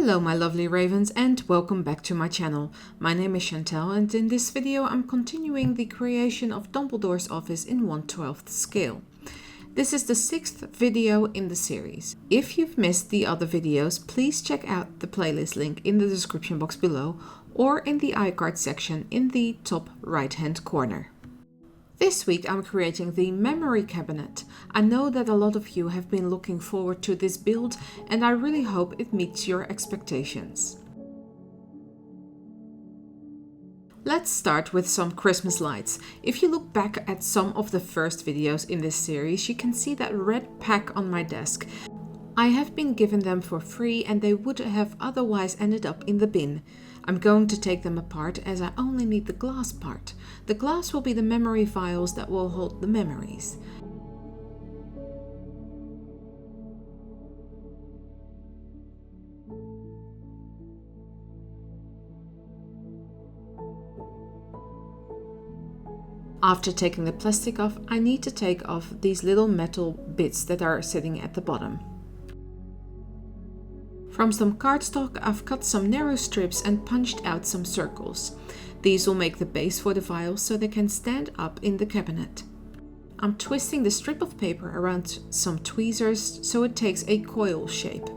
Hello my lovely ravens and welcome back to my channel. My name is Chantal and in this video I'm continuing the creation of Dumbledore's office in 1/12 scale. This is the 6th video in the series. If you've missed the other videos, please check out the playlist link in the description box below or in the iCard section in the top right hand corner. This week I'm creating the memory cabinet. I know that a lot of you have been looking forward to this build and I really hope it meets your expectations. Let's start with some Christmas lights. If you look back at some of the first videos in this series, you can see that red pack on my desk. I have been given them for free and they would have otherwise ended up in the bin. I'm going to take them apart as I only need the glass part. The glass will be the memory files that will hold the memories. After taking the plastic off, I need to take off these little metal bits that are sitting at the bottom. From some cardstock, I've cut some narrow strips and punched out some circles. These will make the base for the vials so they can stand up in the cabinet. I'm twisting the strip of paper around some tweezers so it takes a coil shape.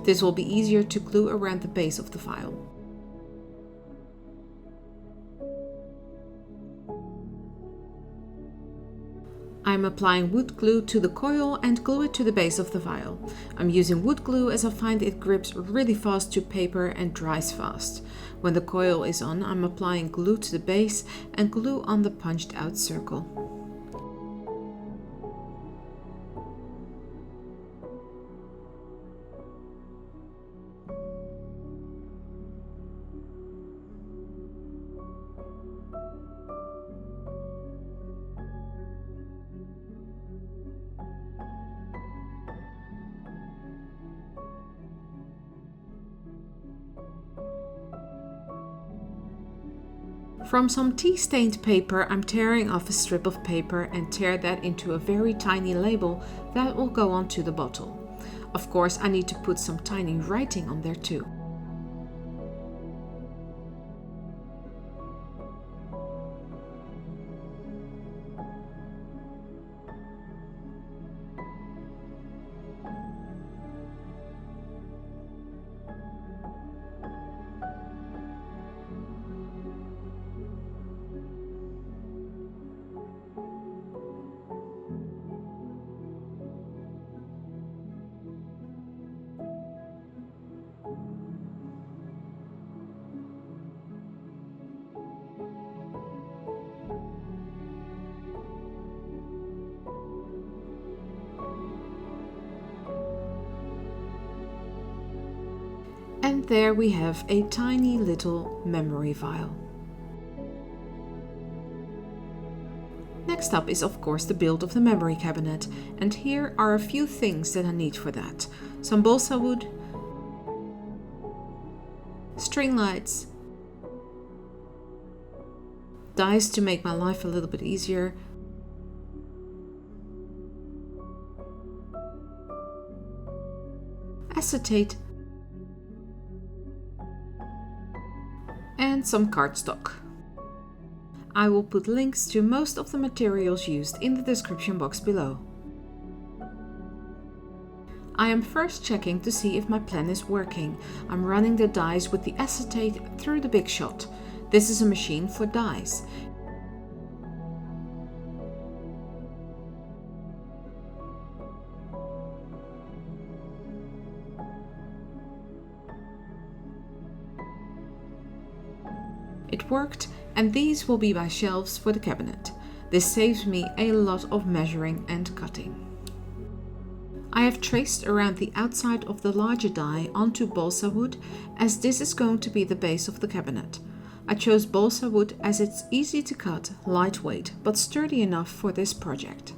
This will be easier to glue around the base of the vial. I'm applying wood glue to the coil and glue it to the base of the vial. I'm using wood glue as I find it grips really fast to paper and dries fast. When the coil is on, I'm applying glue to the base and glue on the punched out circle. From some tea-stained paper, I'm tearing off a strip of paper and tear that into a very tiny label that will go onto the bottle. Of course, I need to put some tiny writing on there too. And there we have a tiny little memory vial. Next up is of course the build of the memory cabinet, and here are a few things that I need for that. Some balsa wood, string lights, dies to make my life a little bit easier, acetate, and some cardstock. I will put links to most of the materials used in the description box below. I am first checking to see if my plan is working. I'm running the dies with the acetate through the Big Shot. This is a machine for dies. It worked, and these will be my shelves for the cabinet. This saves me a lot of measuring and cutting. I have traced around the outside of the larger die onto balsa wood, as this is going to be the base of the cabinet. I chose balsa wood as it's easy to cut, lightweight, but sturdy enough for this project.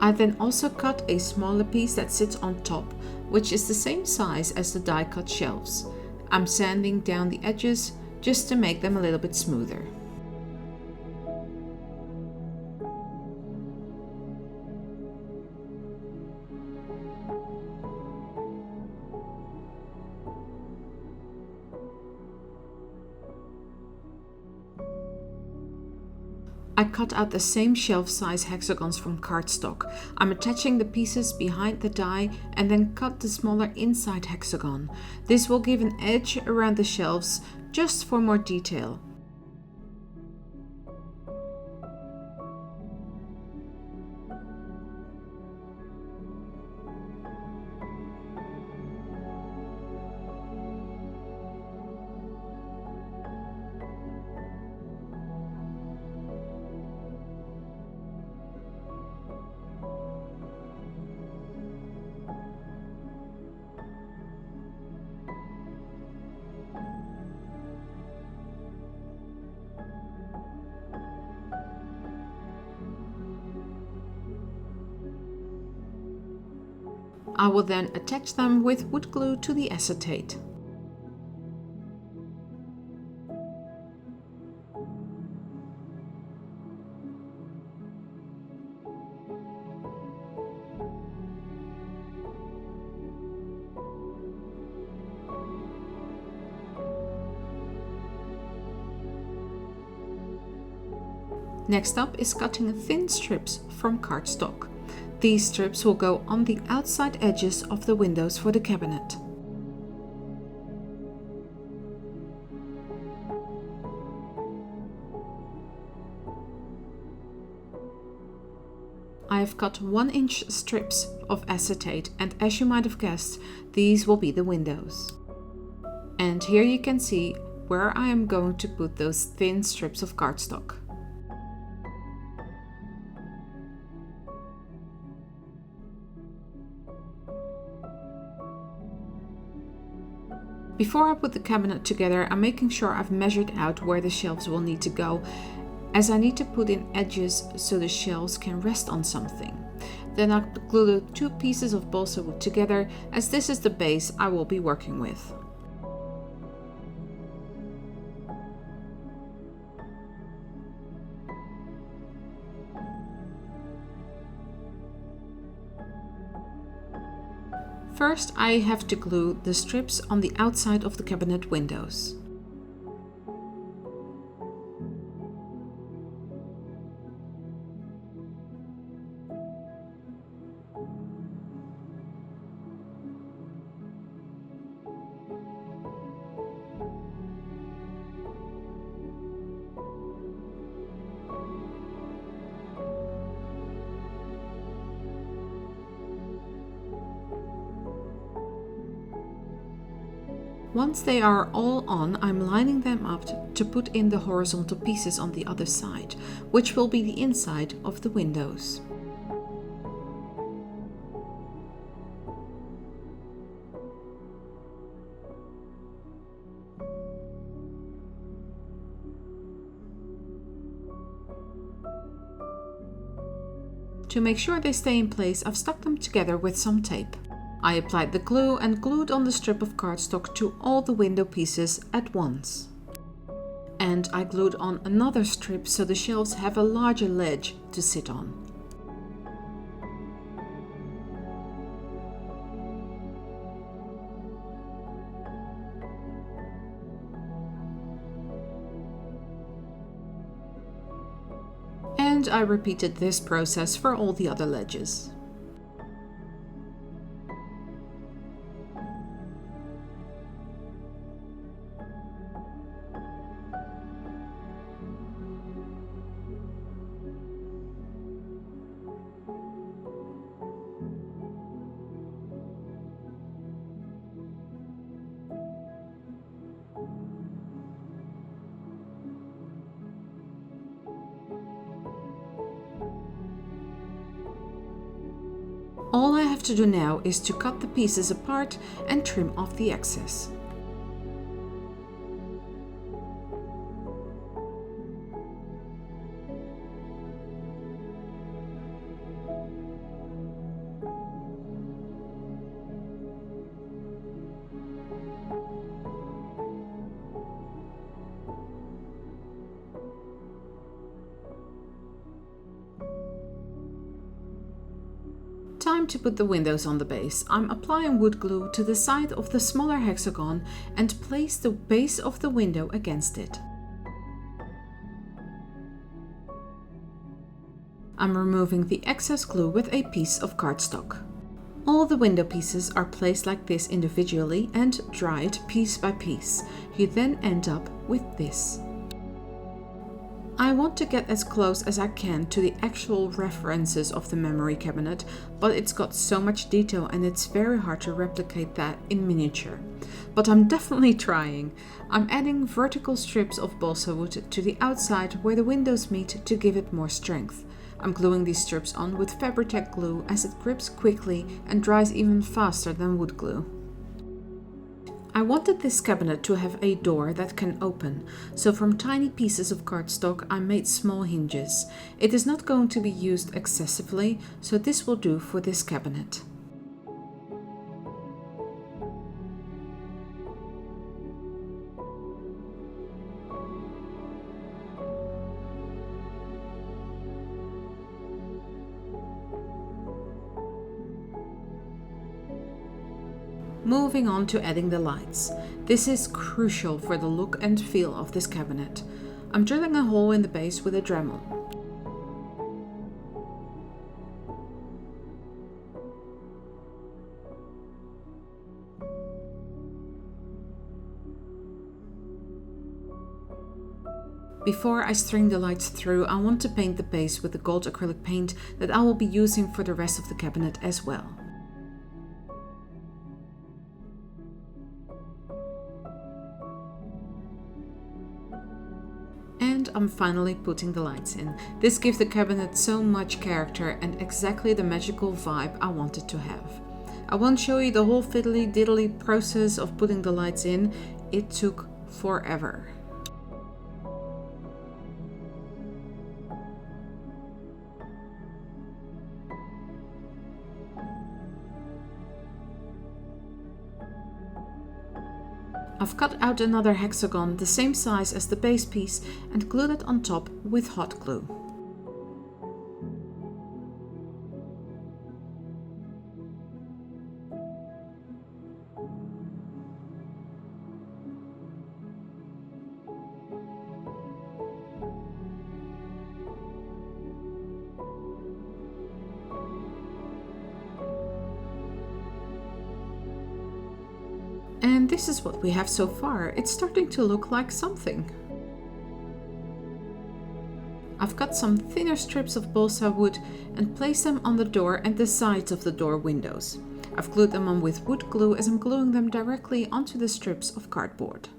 I then also cut a smaller piece that sits on top, which is the same size as the die cut shelves. I'm sanding down the edges just to make them a little bit smoother. I cut out the same shelf size hexagons from cardstock. I'm attaching the pieces behind the die and then cut the smaller inside hexagon. This will give an edge around the shelves just for more detail. I will then attach them with wood glue to the acetate. Next up is cutting thin strips from cardstock. These strips will go on the outside edges of the windows for the cabinet. I have cut 1-inch strips of acetate, and as you might have guessed, these will be the windows. And here you can see where I am going to put those thin strips of cardstock. Before I put the cabinet together, I'm making sure I've measured out where the shelves will need to go, as I need to put in edges so the shelves can rest on something. Then I'll glue the two pieces of balsa wood together, as this is the base I will be working with. First, I have to glue the strips on the outside of the cabinet windows. Once they are all on, I'm lining them up to put in the horizontal pieces on the other side, which will be the inside of the windows. To make sure they stay in place, I've stuck them together with some tape. I applied the glue and glued on the strip of cardstock to all the window pieces at once. And I glued on another strip so the shelves have a larger ledge to sit on. And I repeated this process for all the other ledges. All I have to do now is to cut the pieces apart and trim off the excess. Time to put the windows on the base. I'm applying wood glue to the side of the smaller hexagon and place the base of the window against it. I'm removing the excess glue with a piece of cardstock. All the window pieces are placed like this individually and dried piece by piece. You then end up with this. I want to get as close as I can to the actual references of the memory cabinet, but it's got so much detail and it's very hard to replicate that in miniature. But I'm definitely trying. I'm adding vertical strips of balsa wood to the outside where the windows meet to give it more strength. I'm gluing these strips on with Fabri-Tac glue as it grips quickly and dries even faster than wood glue. I wanted this cabinet to have a door that can open, so from tiny pieces of cardstock I made small hinges. It is not going to be used excessively, so this will do for this cabinet. Moving on to adding the lights. This is crucial for the look and feel of this cabinet. I'm drilling a hole in the base with a Dremel. Before I string the lights through, I want to paint the base with the gold acrylic paint that I will be using for the rest of the cabinet as well. And I'm finally putting the lights in. This gives the cabinet so much character and exactly the magical vibe I want it to have. I won't show you the whole fiddly diddly process of putting the lights in. It took forever. I've cut out another hexagon the same size as the base piece and glued it on top with hot glue. And this is what we have so far. It's starting to look like something. I've cut some thinner strips of balsa wood and placed them on the door and the sides of the door windows. I've glued them on with wood glue as I'm gluing them directly onto the strips of cardboard.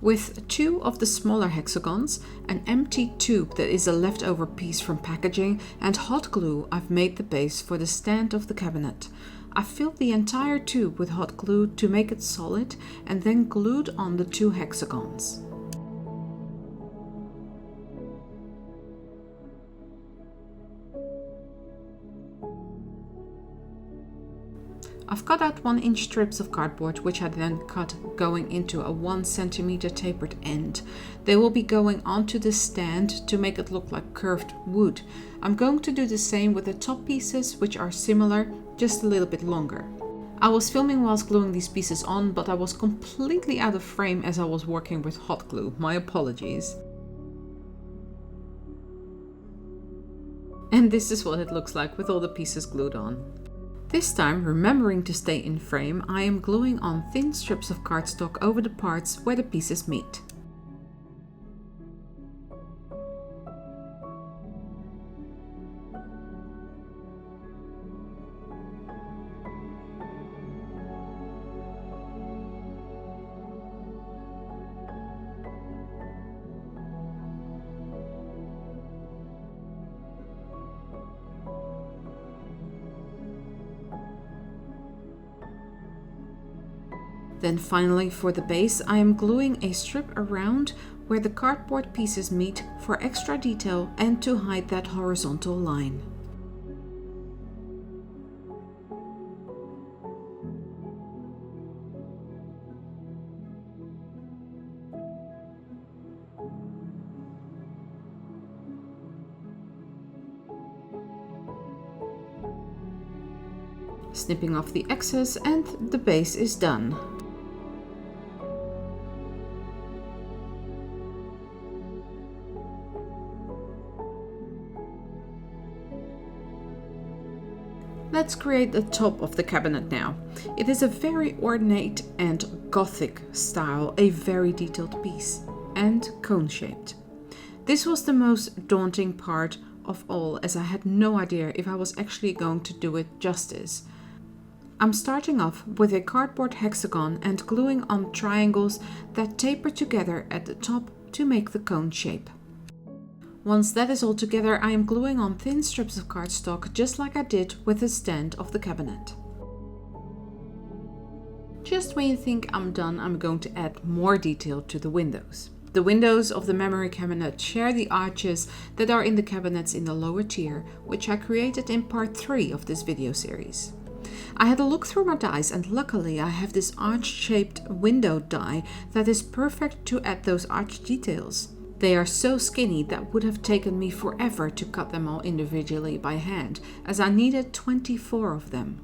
With two of the smaller hexagons, an empty tube that is a leftover piece from packaging, and hot glue, I've made the base for the stand of the cabinet. I filled the entire tube with hot glue to make it solid and then glued on the two hexagons. I've cut out 1-inch strips of cardboard, which I then cut going into a 1 centimeter tapered end. They will be going onto the stand to make it look like curved wood. I'm going to do the same with the top pieces, which are similar, just a little bit longer. I was filming whilst gluing these pieces on, but I was completely out of frame as I was working with hot glue. My apologies. And this is what it looks like with all the pieces glued on. This time, remembering to stay in frame, I am gluing on thin strips of cardstock over the parts where the pieces meet. Then finally for the base, I am gluing a strip around where the cardboard pieces meet for extra detail and to hide that horizontal line. Snipping off the excess and the base is done. Let's create the top of the cabinet now. It is a very ornate and Gothic style, a very detailed piece, and cone-shaped. This was the most daunting part of all, as I had no idea if I was actually going to do it justice. I'm starting off with a cardboard hexagon and gluing on triangles that taper together at the top to make the cone shape. Once that is all together, I am gluing on thin strips of cardstock, just like I did with the stand of the cabinet. Just when you think I'm done, I'm going to add more detail to the windows. The windows of the memory cabinet share the arches that are in the cabinets in the lower tier, which I created in part 3 of this video series. I had a look through my dies and luckily I have this arch-shaped window die that is perfect to add those arch details. They are so skinny that would have taken me forever to cut them all individually by hand, as I needed 24 of them.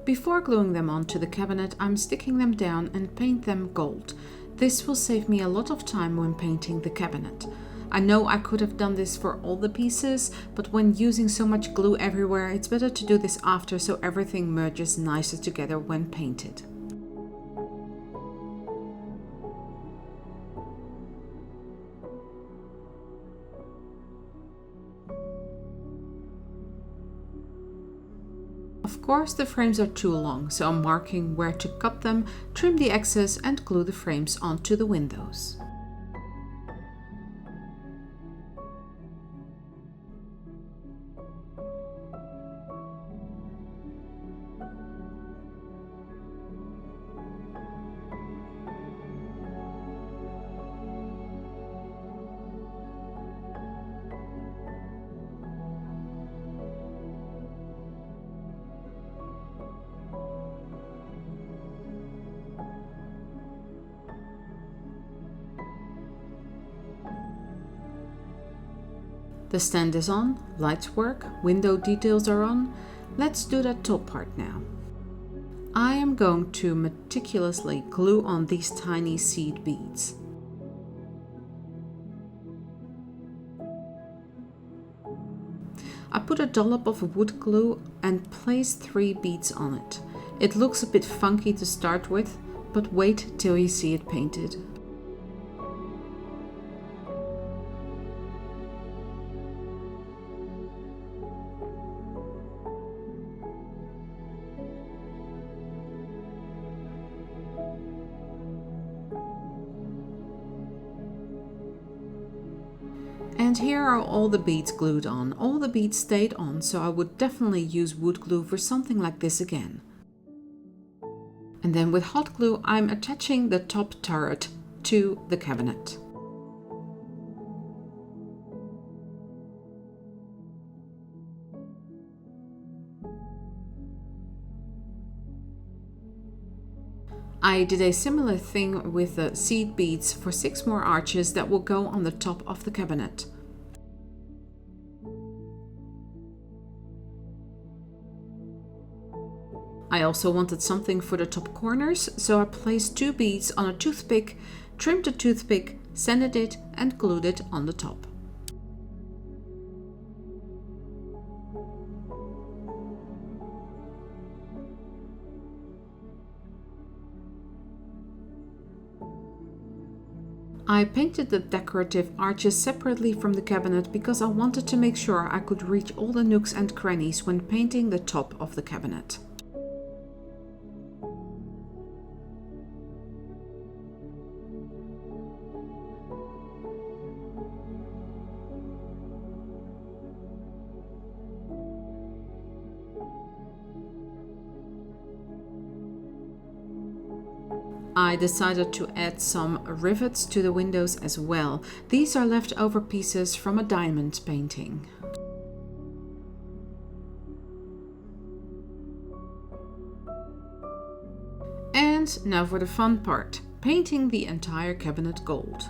Before gluing them onto the cabinet, I'm sticking them down and paint them gold. This will save me a lot of time when painting the cabinet. I know I could have done this for all the pieces, but when using so much glue everywhere, it's better to do this after so everything merges nicer together when painted. Of course, the frames are too long, so I'm marking where to cut them, trim the excess and glue the frames onto the windows. The stand is on, lights work, window details are on. Let's do that top part now. I am going to meticulously glue on these tiny seed beads. I put a dollop of wood glue and place 3 beads on it. It looks a bit funky to start with, but wait till you see it painted. And here are all the beads glued on. All the beads stayed on, so I would definitely use wood glue for something like this again. And then with hot glue, I'm attaching the top turret to the cabinet. I did a similar thing with the seed beads for 6 more arches that will go on the top of the cabinet. I also wanted something for the top corners, so I placed 2 beads on a toothpick, trimmed the toothpick, sanded it and glued it on the top. I painted the decorative arches separately from the cabinet because I wanted to make sure I could reach all the nooks and crannies when painting the top of the cabinet. I decided to add some rivets to the windows as well. These are leftover pieces from a diamond painting. And now for the fun part, painting the entire cabinet gold.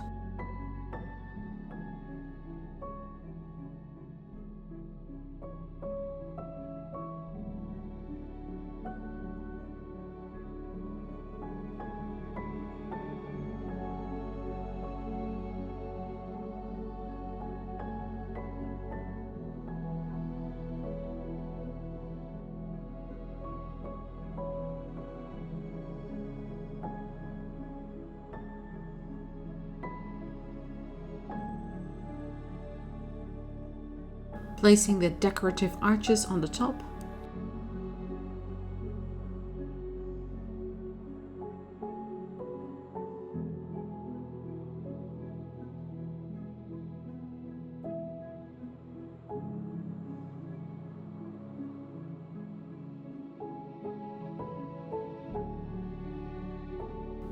Placing the decorative arches on the top.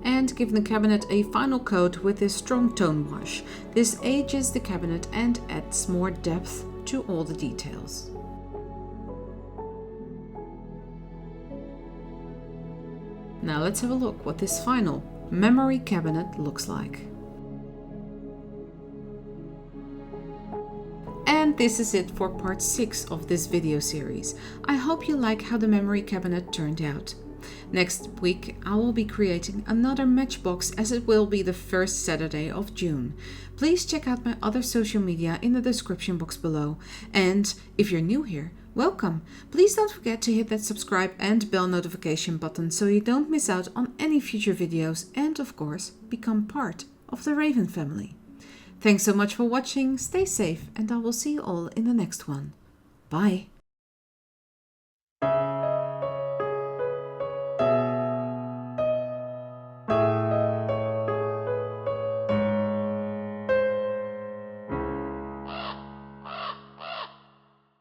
And give the cabinet a final coat with this strong tone wash. This ages the cabinet and adds more depth to all the details. Now let's have a look what this final memory cabinet looks like. And this is it for part 6 of this video series. I hope you like how the memory cabinet turned out. Next week I will be creating another matchbox, as it will be the first Saturday of June. Please check out my other social media in the description box below. And if you're new here, welcome! Please don't forget to hit that subscribe and bell notification button so you don't miss out on any future videos, and of course become part of the Raven family. Thanks so much for watching, stay safe, and I will see you all in the next one. Bye!